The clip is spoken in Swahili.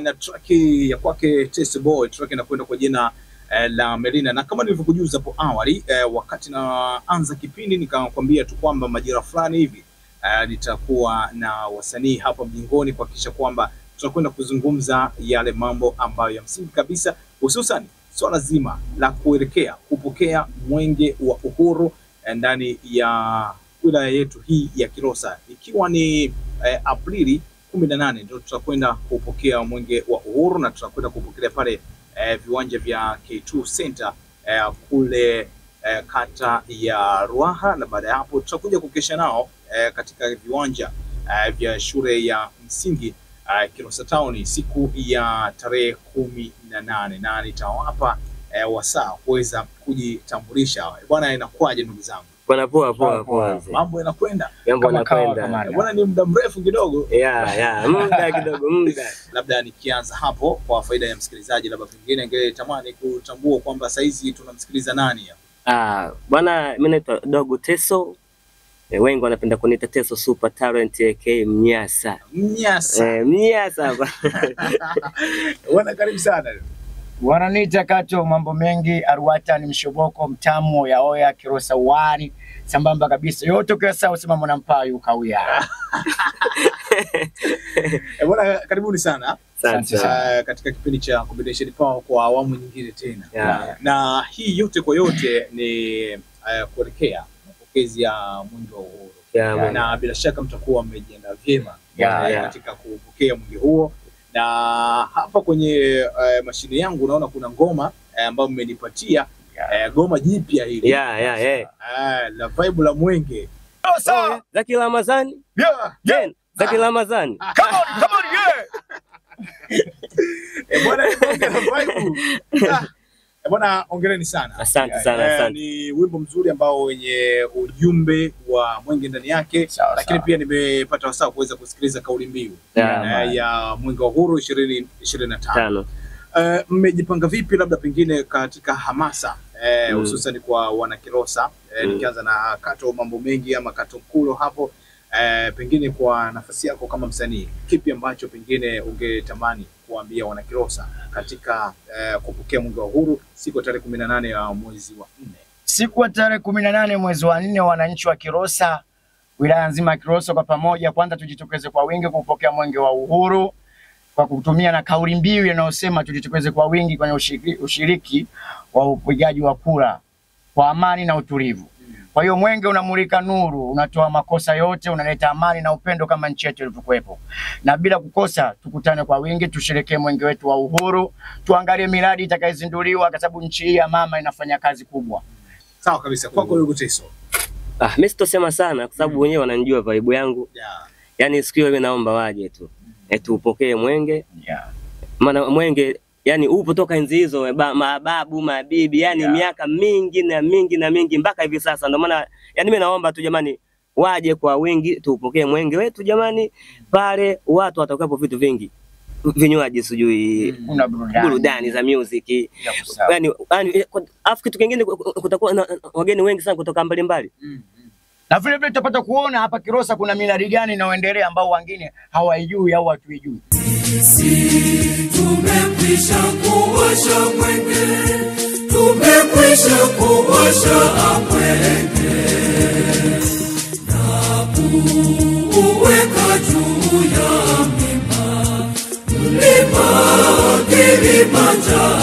na track ya kwake Test Boy, track inakwenda kwa jina la Melina. Na kama nilivyokujuza hapo awali, wakati naanza kipindi nikakwambia tu kwamba majira fulani hivi nitakuwa na wasanii hapa mjingoni kuhakikisha kwamba tutakwenda kuzungumza yale mambo ambayo ya msingi kabisa, hususan swala zima la kuelekea kupokea mwenge wa uhuru ndani ya wilaya yetu hii ya Kilosa, ikiwa ni Aprili 18 ndio tutakwenda kupokea mwenge wa uhuru, na tutakwenda kupokea pale viwanja vya K2 Center kule kata ya Ruaha, na baada ya hapo tutakuja kukesha nao katika viwanja vya shule ya msingi Kilosa Town siku ya tarehe 18, na nitawapa wasaa kuweza kujitambulisha. Bwana, inakuaje ndugu zangu? Bwana, poa. Mambo yanakwenda? Bwana, ni muda mrefu kidogo. Muda kidogo. Labda nikianza hapo kwa faida ya msikilizaji, labda pengine angetamani kutambua kwamba saizi tunamsikiliza nani hapa? Bwana, mimi naitwa Dogo Teso. Wengi wanapenda kuniita Teso Super Talent AK Mnyasa. Mnyasa. Bwana, karibu sana. Wananiita Kato mambo mengi, Arwata ni mshoboko mtamu ya oya Kilosa wani sambamba kabisa yote kwa sawa usema mnampayu kawia. Bwana, karibuni sana. Asante katika kipindi cha Combination Power kwa awamu nyingine tena. Na hii yote kwa yote ni kuelekea mapokezi ya mwenge wa uhuru. Na bila shaka mtakuwa mmejiandaa vyema katika kupokea mwenge huo. Na hapa kwenye mashine yangu naona kuna ngoma ambayo mmenipatia, ngoma jipya hili. La vibe la mwenge. Zaki Ramazani. Zaki Ramazani. Come on, Bwana, vibe. Bwana, hongereni sana. Asante sana. Ni wimbo mzuri ambao wenye ujumbe wa mwenge ndani yake, lakini pia nimepata wasaa kuweza kusikiliza kauli mbiu ya mwenge wa uhuru 2025. Mmejipanga vipi labda pengine katika hamasa hususan kwa wana Kilosa? Nikianza na Kato mambo mengi ama Kato Mkulo hapo, pengine kwa nafasi yako kama msanii, kipi ambacho pengine ungetamani kuambia wana Kilosa katika kupokea mwenge wa uhuru siku ya tarehe 18 ya mwezi wa 4? Siku ya tarehe 18 mwezi wa 4, wananchi wa Kilosa, wilaya nzima ya Kilosa kwa pamoja, kwanza tujitokeze kwa wingi kupokea mwenge wa uhuru kwa kutumia na kauli mbiu inayosema tujitokeze kwa wingi kwenye ushiriki wa upigaji wa kura kwa amani na utulivu. Kwa hiyo mwenge unamulika nuru, unatoa makosa yote, unaleta amani na upendo kama nchi yetu ilivyokuwepo. Na bila kukosa tukutane kwa wingi, tusherekee mwenge wetu wa uhuru, tuangalie miradi itakayozinduliwa kwa sababu nchi hii ya mama inafanya kazi kubwa. Sawa kabisa. Kwako Dogo Teso. Mimi sitosema sana kwa sababu wenyewe wananijua vibe yangu. Yaani siku hiyo mimi naomba waje tu. Tupokee mwenge. Maana mwenge yani upo toka enzi hizo mababu mabibi, yani miaka mingi na mingi mpaka hivi sasa. Ndio maana yani mimi naomba tu jamani waje kwa wingi tupokee mwenge wetu jamani. Pale watu watakuwepo vitu vingi, vinywaji, sijui kuna burudani za music. Yani afu kitu kingine kutakuwa na wageni wengi sana kutoka mbalimbali. Na vile vile tutapata kuona hapa Kilosa kuna miradi gani inayoendelea ambao wengine hawaijui au hatuijui. Tumekwisha kuwasha mwenge, tumekwisha kuwasha mwenge, na kuweka juu ya mlima Kilimanjaro.